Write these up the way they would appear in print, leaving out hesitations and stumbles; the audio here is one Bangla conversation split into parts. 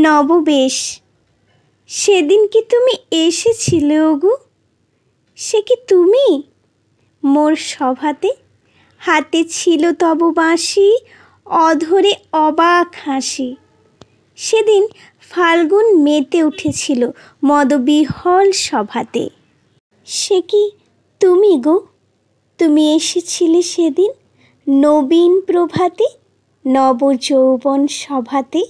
নববেশ। সেদিন কি তুমি এসেছিলে ওগো? সে কি তুমি মোর সভাতে? হাতে ছিল তব বাঁশি, অধরে অবাক হাসি। সেদিন ফাল্গুন মেতে উঠেছিল মদবিহ্বল সভাতে। সে কি তুমি গো? তুমি এসেছিলে সেদিন নবীন প্রভাতে, নবযৌবন সভাতে।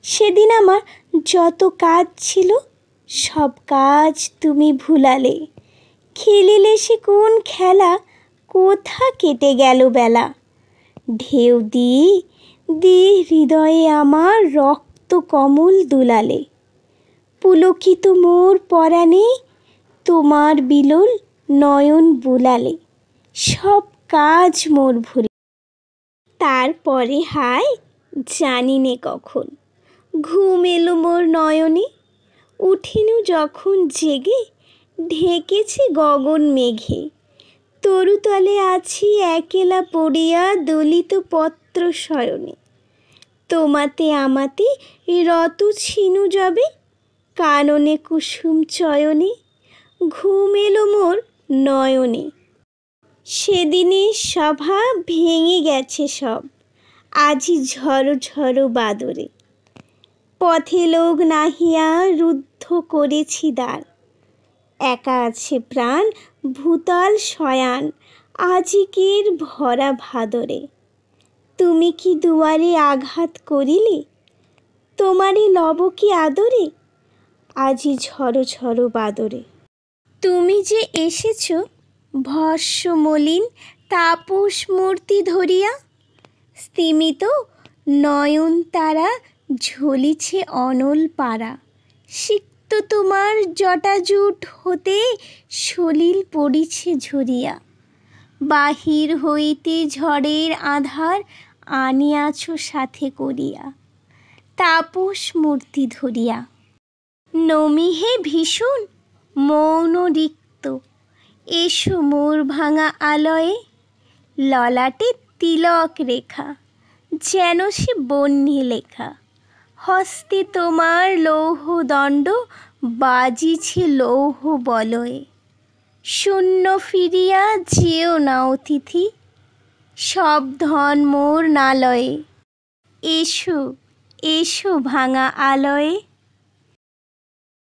সেদিন আমার যত কাজ ছিল সব কাজ তুমি ভুলালে। খেলিলে সে কোন খেলা, কোথা কেটে গেল বেলা। ঢেউ দিয়ে দিয়ে হৃদয়ে আমার রক্ত কমল দুলালে। পুলকিত মোর পরাণে তোমার বিলোল নয়ন বুলালে। সব কাজ মোর ভুল। তারপরে হায় জানি নে কখন ঘুম এলো মোর নয়নে। উঠিনু যখন জেগে ঢেকেছে গগন মেঘে। তরুতলে আছি একেলা পড়িয়া দলিত পত্র শয়নে। তোমাতে আমাতে রত ছিনু যবে, কাননে কুসুম চয়নে। ঘুম এলো মোর নয়নে। সেদিনের সভা ভেঙে গেছে সব, আজি ঝড়ো ঝড়ো বাদরে। পথে লোক নাহিয়া রুদ্ধ করেছি দ্বার। একা আছে প্রাণ ভূতল শয়ান আজিকের ভরা ভাদরে। তুমি কি দুয়ারে আঘাত করিলে? তোমারই লব কি আদরে? আজি ঝড়ো ঝড়ো বাদরে। তুমি যে এসেছ ভস্ম মলিন তাপস মূর্তি ধরিয়া। স্তিমিত নয়ন তারা ঝলিছে অনল পারা। সিক্ত তোমার জটাজুট হতে সলিল পড়িছে ঝরিয়া। বাহির হইতে ঝড়ের আধার আনিয়াছ সাথে করিয়া, তাপস মূর্তি ধরিয়া। নমি হে ভীষণ মৌন রিক্ত, এসো মোর ভাঙা আলয়ে। ললাটে তিলক রেখা যেন সে বহ্নি লেখা। হস্তে তোমার লৌহ দণ্ড বাজিছে লৌহ বলয়ে। শূন্য ফিরিয়া যেও না অতিথি, সব ধন মোর নালয়ে। এসো এসো ভাঙা আলয়ে।